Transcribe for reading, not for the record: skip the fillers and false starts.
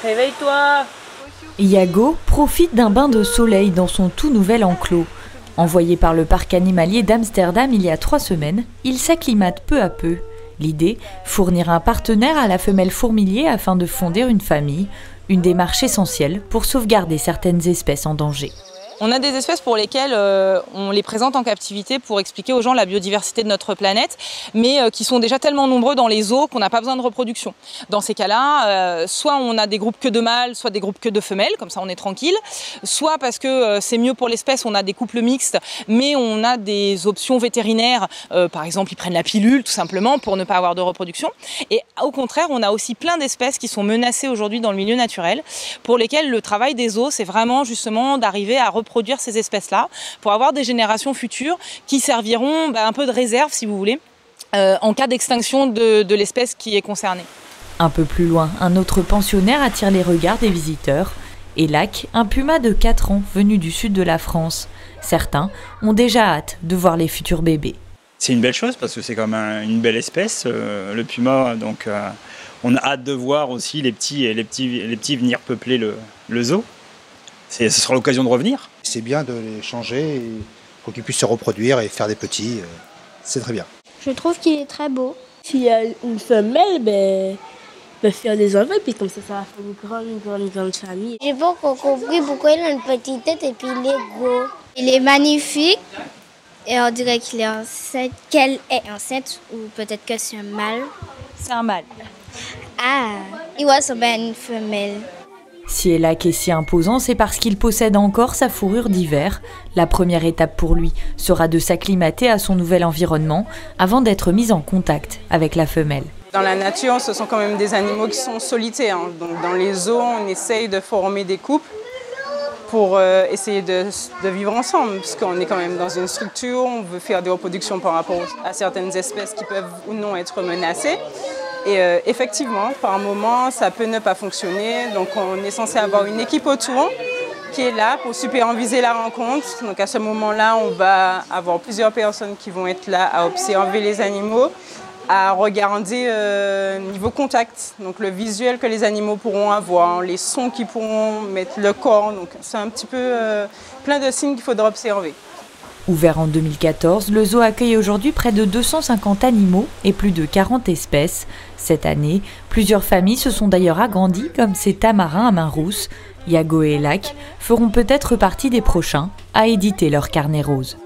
Réveille-toi. Iago profite d'un bain de soleil dans son tout nouvel enclos. Envoyé par le parc animalier d'Amsterdam il y a 3 semaines, il s'acclimate peu à peu. L'idée, fournir un partenaire à la femelle fourmilier afin de fonder une famille, une démarche essentielle pour sauvegarder certaines espèces en danger. On a des espèces pour lesquelles on les présente en captivité pour expliquer aux gens la biodiversité de notre planète, mais qui sont déjà tellement nombreux dans les zoos qu'on n'a pas besoin de reproduction. Dans ces cas-là, soit on a des groupes que de mâles, soit des groupes que de femelles, comme ça on est tranquille, soit parce que c'est mieux pour l'espèce, on a des couples mixtes, mais on a des options vétérinaires, par exemple ils prennent la pilule tout simplement pour ne pas avoir de reproduction. Et au contraire, on a aussi plein d'espèces qui sont menacées aujourd'hui dans le milieu naturel, pour lesquelles le travail des zoos, c'est vraiment justement d'arriver à reproduire ces espèces-là pour avoir des générations futures qui serviront un peu de réserve, si vous voulez, en cas d'extinction de l'espèce qui est concernée. Un peu plus loin, un autre pensionnaire attire les regards des visiteurs. Elac, un puma de 4 ans venu du sud de la France. Certains ont déjà hâte de voir les futurs bébés. C'est une belle chose parce que c'est quand même une belle espèce, le puma, donc on a hâte de voir aussi les petits venir peupler le zoo. Ce sera l'occasion de revenir. C'est bien de les changer pour qu'ils puissent se reproduire et faire des petits. C'est très bien. Je trouve qu'il est très beau. S'il y a une femelle, va faire des enfants, puis comme ça va faire une grande famille. J'ai pas compris pourquoi il a une petite tête et puis il est gros. Il est magnifique et on dirait qu'il est enceinte, qu'elle est enceinte ou peut-être que c'est un mâle. C'est un mâle. Ah, il ressemble à une femelle. Si Elac est si imposant, c'est parce qu'il possède encore sa fourrure d'hiver. La première étape pour lui sera de s'acclimater à son nouvel environnement avant d'être mis en contact avec la femelle. Dans la nature, ce sont quand même des animaux qui sont solitaires. Donc dans les zoos, on essaye de former des couples pour essayer de vivre ensemble, puisqu'on est quand même dans une structure, on veut faire des reproductions par rapport à certaines espèces qui peuvent ou non être menacées. Et effectivement, par moment, ça peut ne pas fonctionner. Donc on est censé avoir une équipe autour qui est là pour superviser la rencontre. Donc à ce moment-là, on va avoir plusieurs personnes qui vont être là à observer les animaux, à regarder niveau contact, donc le visuel que les animaux pourront avoir, les sons qu'ils pourront mettre, le corps. Donc c'est un petit peu plein de signes qu'il faudra observer. Ouvert en 2014, le zoo accueille aujourd'hui près de 250 animaux et plus de 40 espèces. Cette année, plusieurs familles se sont d'ailleurs agrandies, comme ces tamarins à main rousse. Iago et Elac feront peut-être partie des prochains à éditer leur carnet rose.